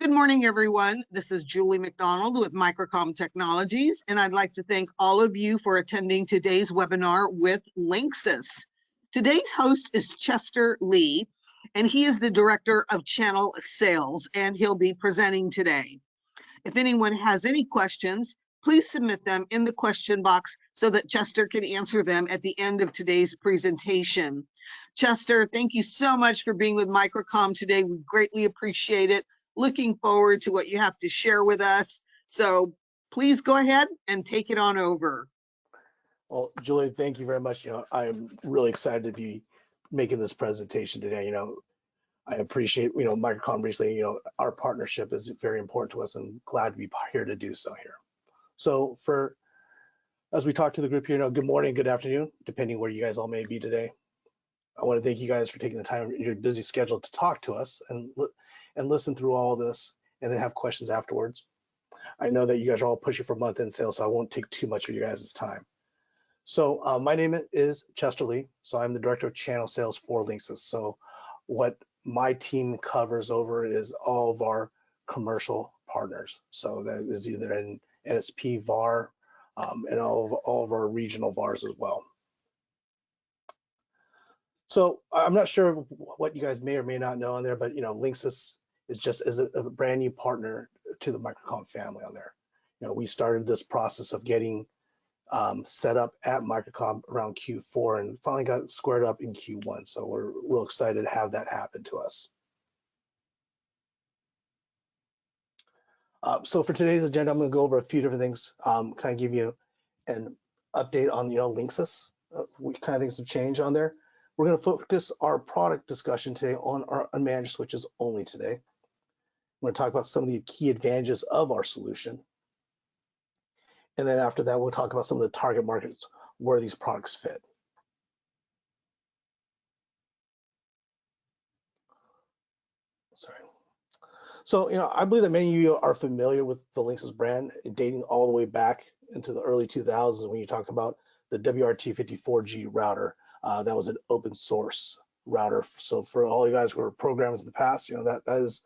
Good morning, everyone. This is Julie McDonald with Microcom Technologies, and I'd like to thank all of you for attending today's webinar with Linksys. Today's host is Chester Lee, and he is the Director of Channel Sales, and he'll be presenting today. If anyone has any questions, please submit them in the question box so that Chester can answer them at the end of today's presentation. Chester, thank you so much for being with Microcom today. We greatly appreciate it. Looking forward to what you have to share with us. So please go ahead and take it on over. Well, Julie, thank you very much. I'm really excited to be making this presentation today. I appreciate, Microcom recently, our partnership is very important to us and glad to be here to do so here. So as we talk to the group here, good morning, good afternoon, depending where you guys all may be today. I want to thank you guys for taking the time in your busy schedule to talk to us and listen through all this and then have questions afterwards. I know that you guys are all pushing for month-end sales, so I won't take too much of you guys' time. So my name is Chester Lee. So I'm the Director of Channel Sales for Linksys. So what my team covers over is all of our commercial partners. So that is either an NSP, VAR, and all of our regional VARs as well. So I'm not sure what you guys may or may not know on there, but Linksys is a brand new partner to the Microcom family on there. We started this process of getting set up at Microcom around Q4 and finally got squared up in Q1. So we're real excited to have that happen to us. So for today's agenda, I'm going to go over a few different things, kind of give you an update on Linksys, what kind of things have changed on there. We're going to focus our product discussion today on our unmanaged switches only today. We're going to talk about some of the key advantages of our solution. And then after that, we'll talk about some of the target markets where these products fit. Sorry. So, I believe that many of you are familiar with the Linksys brand, dating all the way back into the early 2000s when you talk about the WRT54G router. That was an open source router. So for all you guys who are programmers in the past, that is,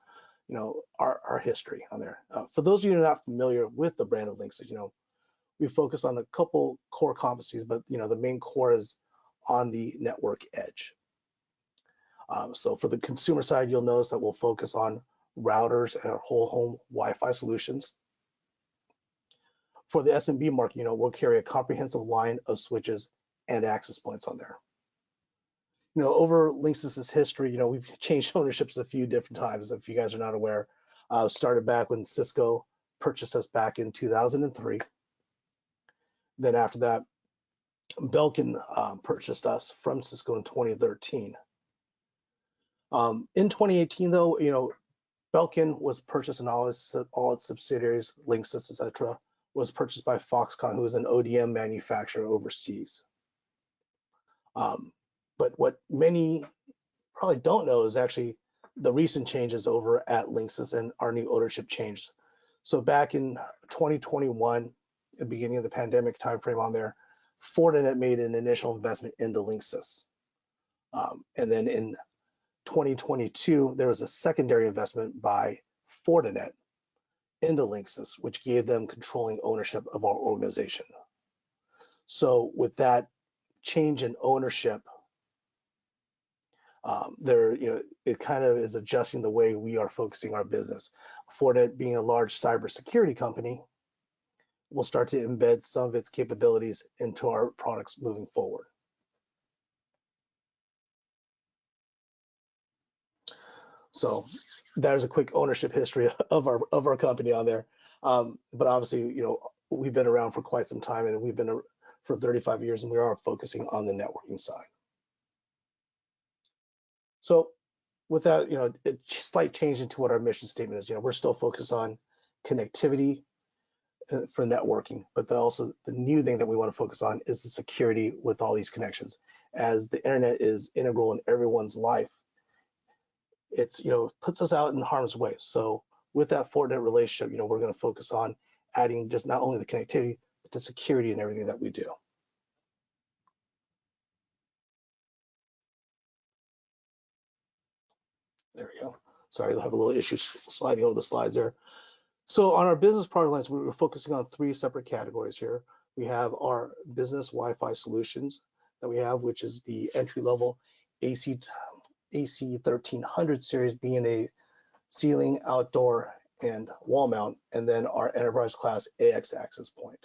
our history on there. For those of you who are not familiar with the brand of Linksys, we focus on a couple core competencies, but the main core is on the network edge. So for the consumer side, you'll notice that we'll focus on routers and our whole home Wi-Fi solutions. For the SMB market, we'll carry a comprehensive line of switches and access points on there. Over Linksys' history, we've changed ownerships a few different times. If you guys are not aware, started back when Cisco purchased us back in 2003. Then after that, Belkin purchased us from Cisco in 2013. In 2018, though, Belkin was purchased and all its subsidiaries, Linksys, etc., was purchased by Foxconn, who is an ODM manufacturer overseas. But what many probably don't know is actually the recent changes over at Linksys and our new ownership changes. So back in 2021, the beginning of the pandemic timeframe on there, Fortinet made an initial investment into Linksys. And then in 2022, there was a secondary investment by Fortinet into Linksys, which gave them controlling ownership of our organization. So with that change in ownership, it kind of is adjusting the way we are focusing our business. Fortinet being a large cybersecurity company, will start to embed some of its capabilities into our products moving forward. So there's a quick ownership history of our company on there. But obviously, we've been around for quite some time, and we've been for 35 years, and we are focusing on the networking side. So with that, a slight change into what our mission statement is. We're still focused on connectivity for networking, but also the new thing that we want to focus on is the security with all these connections. As the internet is integral in everyone's life, it's puts us out in harm's way. So with that Fortinet relationship, we're going to focus on adding just not only the connectivity, but the security in everything that we do. There we go. Sorry, I have a little issue sliding over the slides there. So on our business product lines, we were focusing on 3 separate categories here. We have our business Wi-Fi solutions that we have, which is the entry-level AC 1300 series, being a ceiling, outdoor, and wall mount, and then our enterprise class AX access point.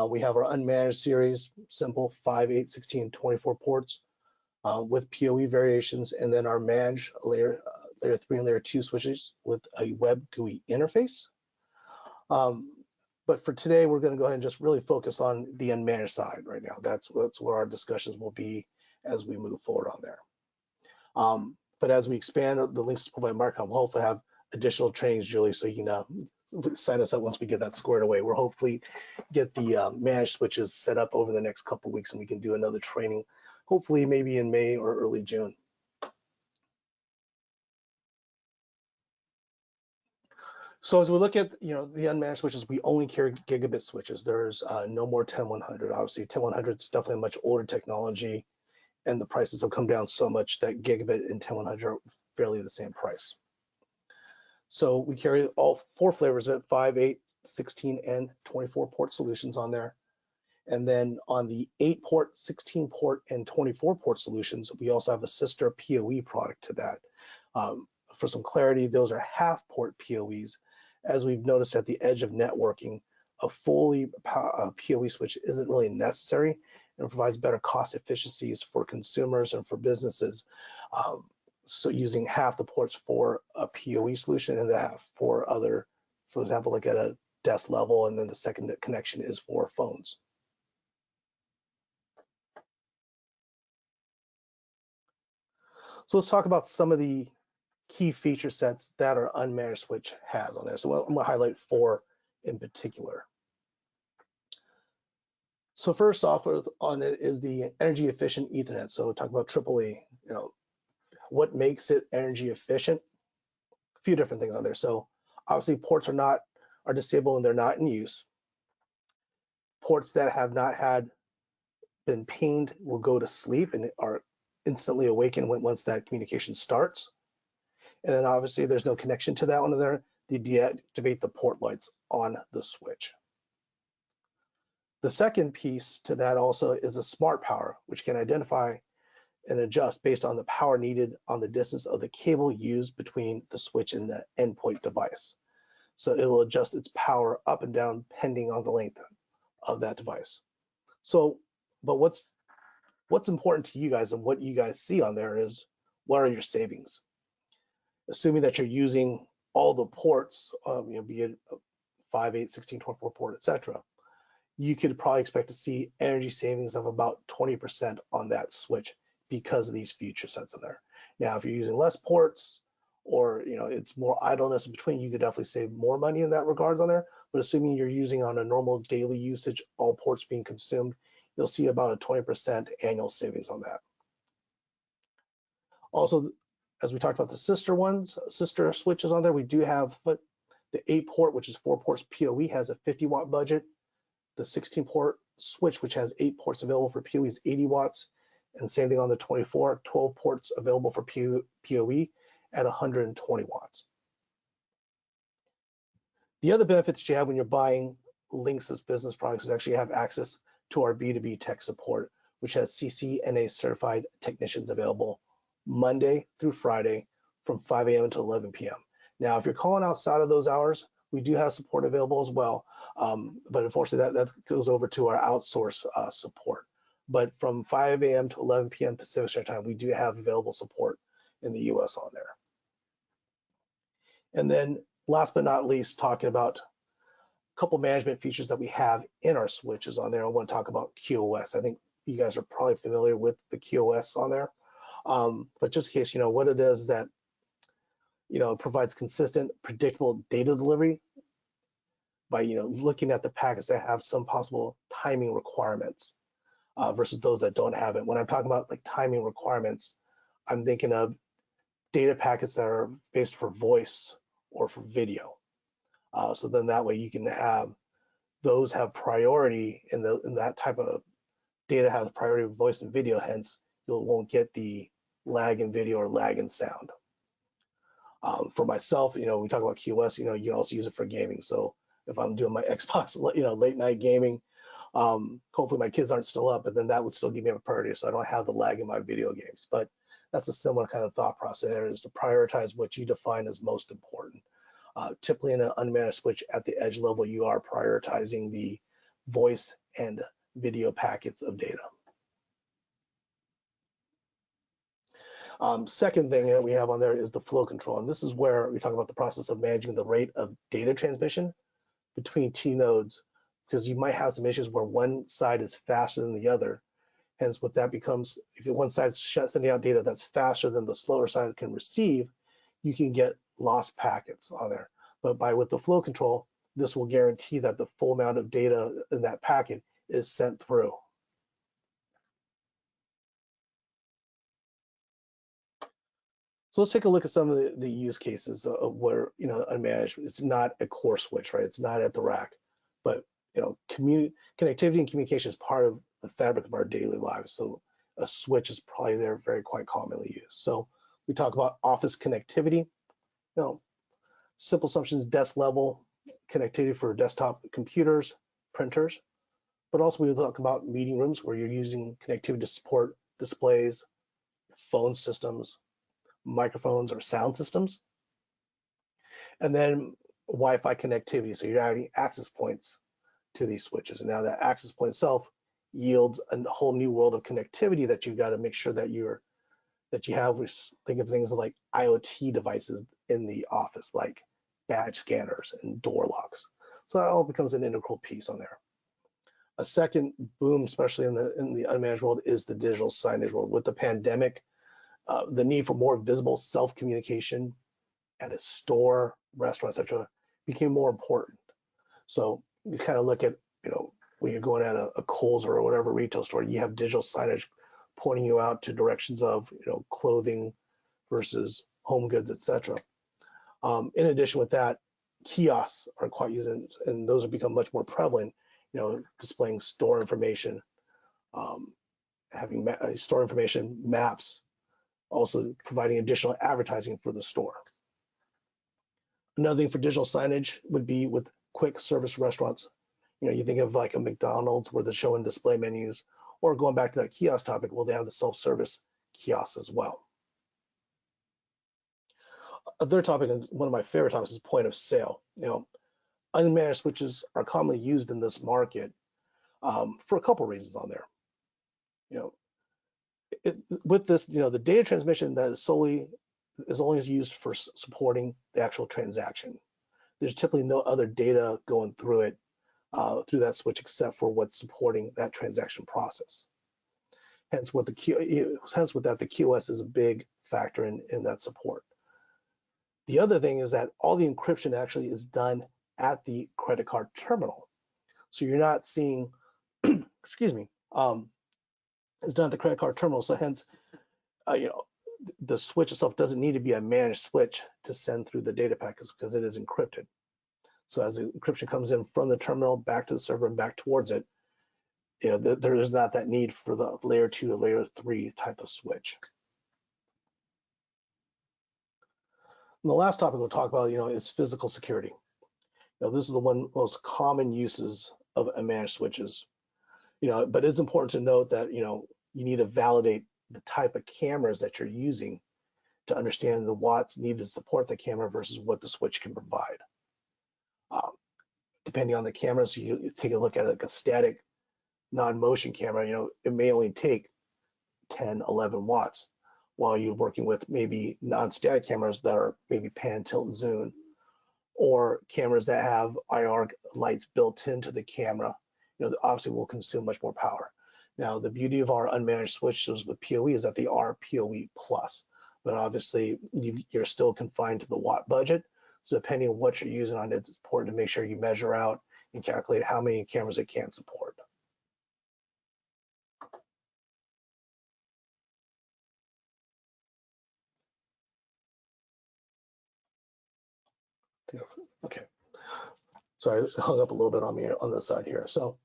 We have our unmanaged series, simple 5, 8, 16, 24 ports with PoE variations, and then our managed layer 3 and layer 2 switches with a web GUI interface. But for today, we're going to go ahead and just really focus on the unmanaged side right now. That's where our discussions will be as we move forward on there. But as we expand the Linksys provided Microcom, we'll hopefully have additional trainings, Julie, so you can sign us up once we get that squared away. We'll hopefully get the managed switches set up over the next couple of weeks, and we can do another training, hopefully maybe in May or early June. So as we look at the unmanaged switches, we only carry gigabit switches. There's no more 10100. Obviously, 10100 is definitely a much older technology, and the prices have come down so much that gigabit and 10100 are fairly the same price. So we carry all 4 flavors of it: 5, 8, 16, and 24 port solutions on there. And then on the 8 port, 16 port, and 24 port solutions, we also have a sister PoE product to that. For some clarity, those are half port PoEs. As we've noticed at the edge of networking, a fully PoE switch isn't really necessary, and provides better cost efficiencies for consumers and for businesses. So using half the ports for a PoE solution and the half for other, for example, like at a desk level, and then the second connection is for phones. So let's talk about some of the key feature sets that our unmanaged switch has on there. So I'm going to highlight 4 in particular. So first off on it is the energy efficient Ethernet. So we'll talk about AAA, what makes it energy efficient? A few different things on there. So obviously ports are disabled when they're not in use. Ports that have not been pinged will go to sleep and are instantly awakened once that communication starts. And then obviously there's no connection to that one there. They deactivate the port lights on the switch. The second piece to that also is a smart power, which can identify and adjust based on the power needed on the distance of the cable used between the switch and the endpoint device. So it will adjust its power up and down depending on the length of that device. So, but what's important to you guys and what you guys see on there is, what are your savings? Assuming that you're using all the ports, be it 5, 8, 16, 24 port, etc., you could probably expect to see energy savings of about 20% on that switch because of these feature sets in there. Now, if you're using less ports, or it's more idleness in between, you could definitely save more money in that regards on there. But assuming you're using on a normal daily usage, all ports being consumed, you'll see about a 20% annual savings on that. Also, as we talked about the sister switches on there, we do have, but the 8 port, which is 4 ports PoE, has a 50 watt budget. The 16 port switch, which has 8 ports available for PoE, is 80 watts. And same thing on the 24, 12 ports available for PoE at 120 watts. The other benefit that you have when you're buying Linksys business products is actually have access to our B2B tech support, which has CCNA certified technicians available Monday through Friday from 5 a.m. to 11 p.m. Now, if you're calling outside of those hours, we do have support available as well. But unfortunately, that goes over to our outsource support. But from 5 a.m. to 11 p.m. Pacific Standard Time, we do have available support in the US on there. And then last but not least, talking about a couple management features that we have in our switches on there. I want to talk about QoS. I think you guys are probably familiar with the QoS on there. But just in case, what it is that, it provides consistent, predictable data delivery by, looking at the packets that have some possible timing requirements versus those that don't have it. When I'm talking about like timing requirements, I'm thinking of data packets that are based for voice or for video. So then that way you can have those have priority in that type of data has priority of voice and video, hence you won't get the lag in video or lag in sound. For myself, we talk about QoS, you can also use it for gaming. So if I'm doing my Xbox, late night gaming, hopefully my kids aren't still up, but then that would still give me a priority, so I don't have the lag in my video games. But that's a similar kind of thought process there, is to prioritize what you define as most important. Typically in an unmanaged switch at the edge level, you are prioritizing the voice and video packets of data. Second thing that we have on there is the flow control. And this is where we talk about the process of managing the rate of data transmission between T nodes, because you might have some issues where one side is faster than the other. Hence, what that becomes, if one side's sending out data that's faster than the slower side can receive, you can get lost packets on there. But with the flow control, this will guarantee that the full amount of data in that packet is sent through. So let's take a look at some of the use cases of where, unmanaged, it's not a core switch, right? It's not at the rack, but connectivity and communication is part of the fabric of our daily lives. So a switch is probably there very quite commonly used. So we talk about office connectivity, simple assumptions, desk level connectivity for desktop computers, printers, but also we talk about meeting rooms where you're using connectivity to support displays, phone systems, microphones or sound systems. And then Wi-Fi connectivity. So you're adding access points to these switches. And now that access point itself yields a whole new world of connectivity that you've got to make sure that you have. Think of things like IoT devices in the office, like badge scanners and door locks. So that all becomes an integral piece on there. A second boom, especially in the unmanaged world, is the digital signage world. With the pandemic, the need for more visible self-communication at a store, restaurant, etc., became more important. So you kind of look at, when you're going at a Kohl's or whatever retail store, you have digital signage pointing you out to directions of, clothing versus home goods, etc. In addition with that, kiosks are quite used, and those have become much more prevalent, displaying store information, having store information, maps, also providing additional advertising for the store. Another thing for digital signage would be with quick service restaurants. You think of like a McDonald's where they're showing display menus, or going back to that kiosk topic, well, they have the self-service kiosks as well. A third topic, and one of my favorite topics, is point of sale. Unmanaged switches are commonly used in this market for a couple reasons on there. With this, the data transmission that is only used for supporting the actual transaction. There's typically no other data going through it, through that switch, except for what's supporting that transaction process. Hence, with that, the QoS is a big factor in that support. The other thing is that all the encryption actually is done at the credit card terminal. So you're not seeing, excuse me, it's done at the credit card terminal. So hence, the switch itself doesn't need to be a managed switch to send through the data packets, because it is encrypted. So as the encryption comes in from the terminal back to the server and back towards it, there is not that need for the layer 2 to layer 3 type of switch. And the last topic we'll talk about, is physical security. This is the one most common uses of managed switches. But it's important to note that you need to validate the type of cameras that you're using to understand the watts needed to support the camera versus what the switch can provide. Depending on the camera, so you take a look at like a static non-motion camera, it may only take 10, 11 watts, while you're working with maybe non-static cameras that are maybe pan, tilt, and zoom, or cameras that have IR lights built into the camera, obviously will consume much more power. Now, the beauty of our unmanaged switches with PoE is that they are PoE plus, but obviously you're still confined to the watt budget. So depending on what you're using on it, it's important to make sure you measure out and calculate how many cameras it can support. Okay, sorry, I hung up a little bit on me on this side here. So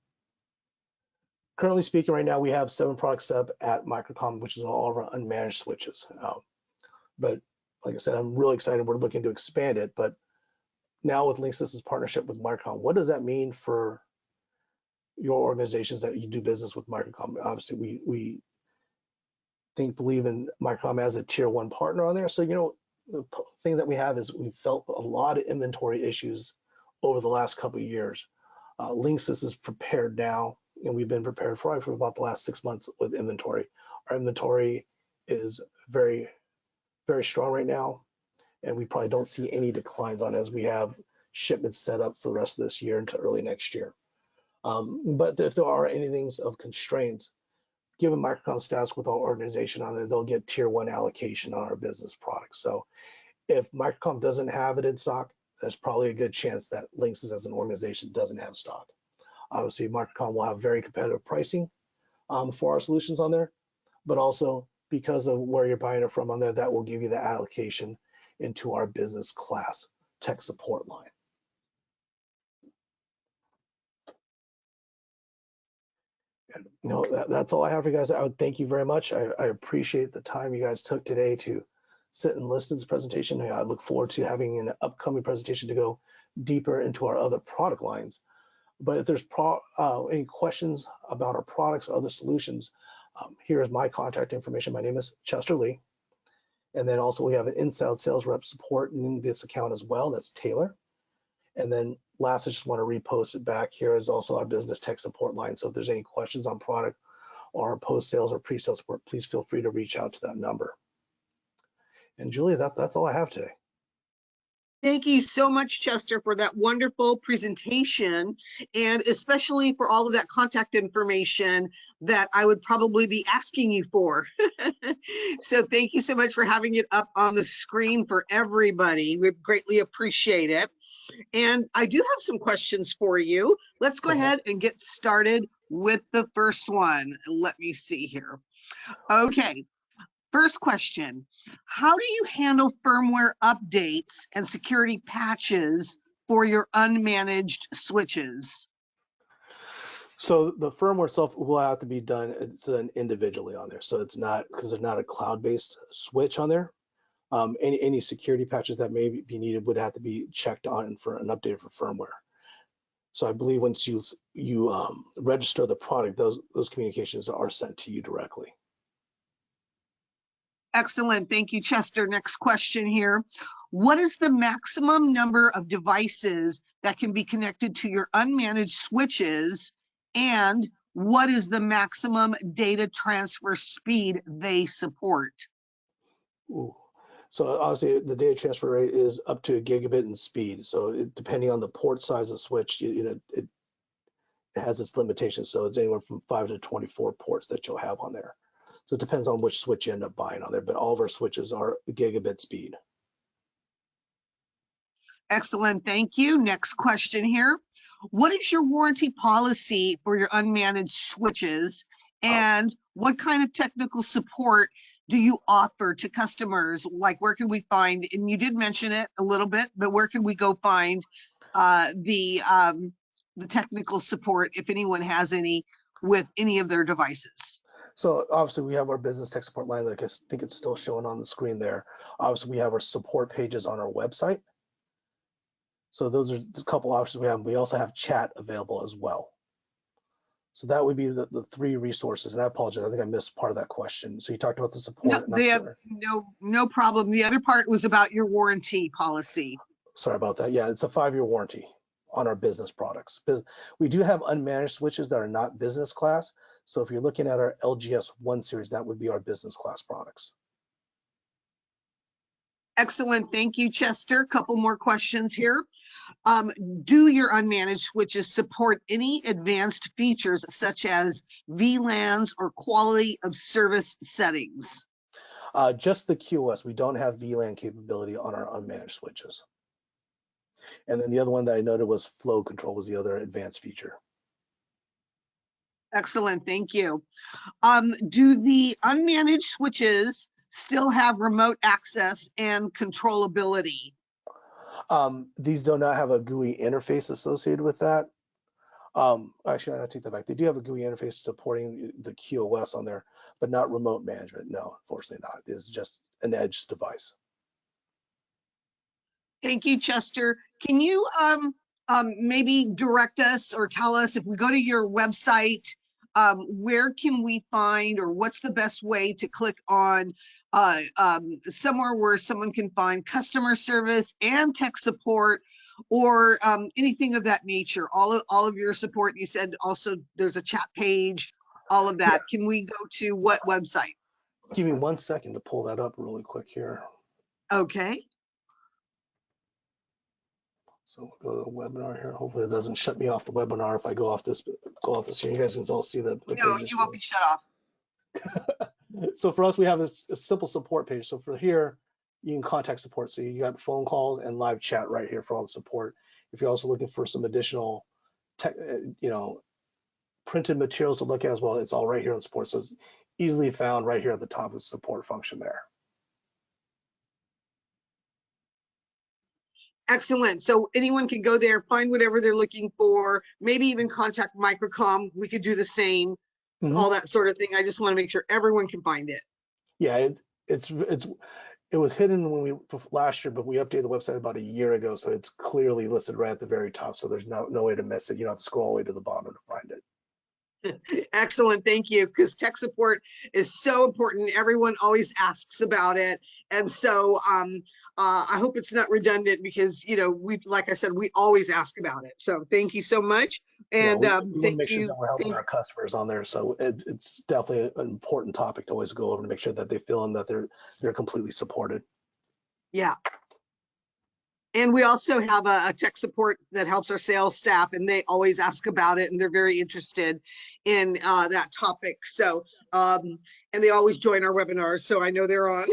currently speaking right now, we have 7 products set up at Microcom, which is all of our unmanaged switches. But like I said, I'm really excited. We're looking to expand it, but now with Linksys' partnership with Microcom, what does that mean for your organizations that you do business with Microcom? Obviously, we believe in Microcom as a tier 1 partner on there. So, the thing that we have is we felt a lot of inventory issues over the last couple of years. Linksys is prepared now, and we've been prepared for about the last 6 months with inventory. Our inventory is very, very strong right now, and we probably don't see any declines on it as we have shipments set up for the rest of this year into early next year. But if there are anything of constraints, given Microcom status with our organization on it, they'll get tier 1 allocation on our business products. So if Microcom doesn't have it in stock, there's probably a good chance that Linksys as an organization doesn't have stock. Obviously, Microcom will have very competitive pricing for our solutions on there, but also because of where you're buying it from on there, that will give you the allocation into our business class tech support line. And, that's all I have for you guys. I would thank you very much. I appreciate the time you guys took today to sit and listen to this presentation. I look forward to having an upcoming presentation to go deeper into our other product lines. But if there's any questions about our products or other solutions, here's my contact information. My name is Chester Lee. And then also we have an inside sales rep support in this account as well. That's Taylor. And then last, I just want to repost it back. Here is also our business tech support line. So if there's any questions on product or post-sales or pre-sales support, please feel free to reach out to that number. And Julia, that's all I have today. Thank you so much, Chester, for that wonderful presentation, and especially for all of that contact information that I would probably be asking you for. So thank you so much for having it up on the screen for everybody. We greatly appreciate it. And I do have some questions for you. Let's go ahead and get started with the first one. Let me see here. Okay. First question, how do you handle firmware updates and security patches for your unmanaged switches? So the firmware itself will have to be done individually on there. So it's not, because there's not a cloud-based switch on there. Any security patches that may be needed would have to be checked on for an update for firmware. So I believe once you register the product, those communications are sent to you directly. Excellent. Thank you, Chester. Next question here. What is the maximum number of devices that can be connected to your unmanaged switches, and what is the maximum data transfer speed they support? Ooh. So obviously the data transfer rate is up to a gigabit in speed. So depending on the port size of switch, it has its limitations. So it's anywhere from 5 to 24 ports that you'll have on there. So it depends on which switch you end up buying on there, but all of our switches are gigabit speed. Excellent, thank you. Next question here. What is your warranty policy for your unmanaged switches, and what kind of technical support do you offer to customers? Like, where can we find, and you did mention it a little bit, but where can we go find the technical support if anyone has any with any of their devices? So obviously we have our business tech support line, like I think it's still showing on the screen there. Obviously we have our support pages on our website. So those are a couple options we have. We also have chat available as well. So that would be the 3 resources. And I apologize, I think I missed part of that question. So you talked about the support. No problem. The other part was about your warranty policy. Sorry about that. Yeah, it's a 5-year warranty on our business products. We do have unmanaged switches that are not business class. So if you're looking at our LGS 1 series, that would be our business class products. Excellent. Thank you, Chester. Couple more questions here. Do your unmanaged switches support any advanced features such as VLANs or quality of service settings? Just the QoS. We don't have VLAN capability on our unmanaged switches. And then the other one that I noted was flow control was the other advanced feature. Excellent, thank you. Do the unmanaged switches still have remote access and controllability? These do not have a GUI interface associated with that. Actually, I take that back. They do have a GUI interface supporting the QoS on there, but not remote management. No, unfortunately not. It's just an edge device. Thank you, Chester. Can you maybe direct us or tell us if we go to your website, where can we find or what's the best way to click on somewhere where someone can find customer service and tech support or anything of that nature? All of your support. You said also there's a chat page, all of that. Can we go to what website? Give me 1 second to pull that up really quick here. Okay. So we'll go to the webinar here. Hopefully it doesn't shut me off the webinar if I go off this here. You guys can all see the No, pages. you won't be shut off. So for us, we have a simple support page. So for here, you can contact support. So you got phone calls and live chat right here for all the support. If you're also looking for some additional printed materials to look at as well, it's all right here on support. So it's easily found right here at the top of the support function there. Excellent. So anyone can go there, find whatever they're looking for, maybe even contact Microcom. We could do the same, all that sort of thing. I just want to make sure everyone can find it. Yeah, it was hidden when we last year, but we updated the website about a year ago, so it's clearly listed right at the very top. So there's no way to miss it. You don't have to scroll all the way to the bottom to find it. Excellent. Thank you. Because tech support is so important. Everyone always asks about it. And so I hope it's not redundant because, like I said, we always ask about it. So thank you so much. And we want to thank make sure you. that we're helping our customers on there. So it's definitely an important topic to always go over to make sure that they feel and that they're completely supported. Yeah. And we also have a tech support that helps our sales staff, and they always ask about it, and they're very interested in that topic. So, and they always join our webinars, so I know they're on.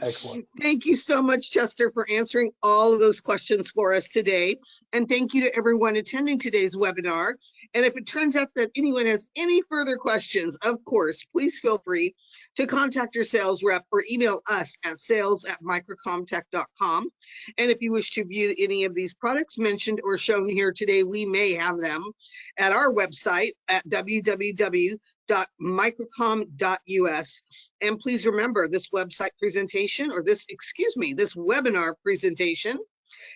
Excellent. Thank you so much, Chester, for answering all of those questions for us today. And thank you to everyone attending today's webinar. And if it turns out that anyone has any further questions, of course, please feel free to contact your sales rep or email us at sales@microcomtech.com. And if you wish to view any of these products mentioned or shown here today, we may have them at our website at www.microcom.us. And please remember, this website presentation, or this webinar presentation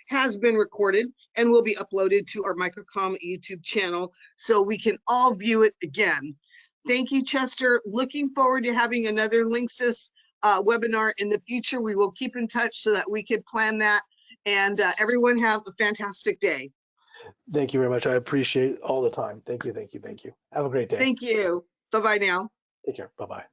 has been recorded and will be uploaded to our Microcom YouTube channel so we can all view it again. Thank you, Chester. Looking forward to having another Linksys webinar in the future. We will keep in touch so that we can plan that. And everyone have a fantastic day. Thank you very much. I appreciate all the time. Thank you. Have a great day. Thank you. Bye-bye now. Take care. Bye-bye.